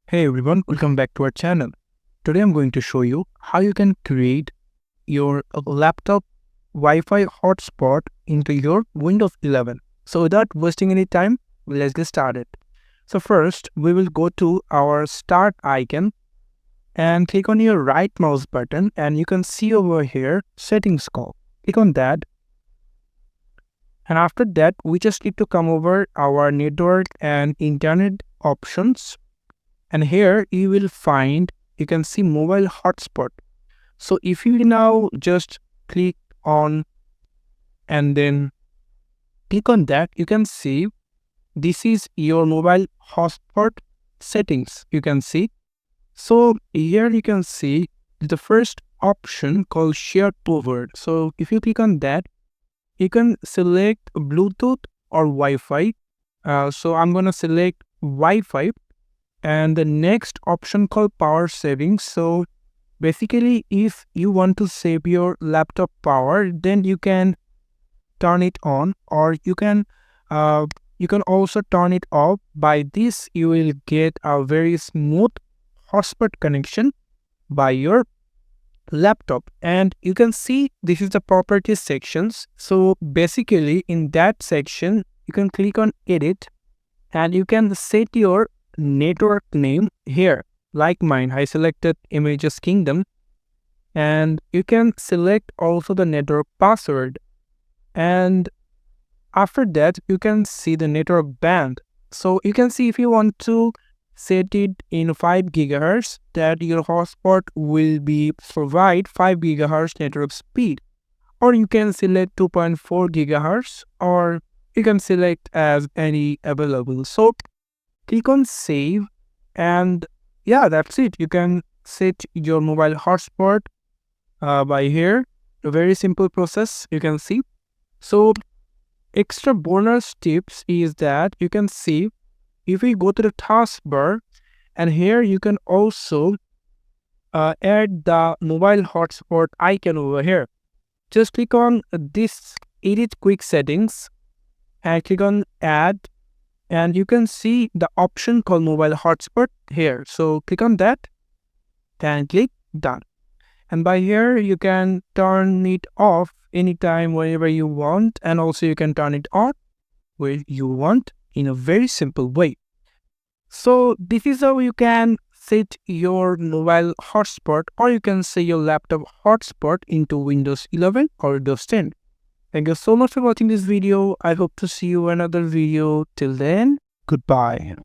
Hey everyone, welcome back to our channel. Today I'm going to show you how you can create your laptop Wi-Fi hotspot into your Windows 11. So without wasting any time, let's get started. So first, we will go to our start icon and click on your right mouse button, and you can see over here settings call. Click on that, and after that we just need to come over our network and internet options. And here you will find, you can see mobile hotspot. So if you now just click on and then click on that, you can see this is your mobile hotspot settings. You can see. So here you can see the first option called shared password. So if you click on that, you can select Bluetooth or Wi-Fi. So I'm going to select Wi-Fi. And the next option called power saving. So basically, if you want to save your laptop power, then you can turn it on, or you can also turn it off. By this, you will get a very smooth hotspot connection by your laptop. And you can see this is the properties sections. So basically, in that section, you can click on edit, and you can set your network name here. Like mine, I selected Images Kingdom, and you can select also the network password. And after that, you can see the network band. So you can see if you want to set it in 5 gigahertz, that your hotspot will be provide 5 gigahertz network speed, or you can select 2.4 gigahertz, or you can select as any available. So click on save, and yeah, that's it. You can set your mobile hotspot by here. A very simple process, you can see. So extra bonus tips is that you can see if we go to the taskbar, and here you can also add the mobile hotspot icon over here. Just click on this edit quick settings and click on add, and you can see the option called mobile hotspot here. So click on that and click done. And by here, you can turn it off anytime, whenever you want. And also you can turn it on where you want in a very simple way. So this is how you can set your mobile hotspot, or you can say your laptop hotspot into Windows 11 or Windows 10. Thank you so much for watching this video. I hope to see you in another video. Till then, goodbye.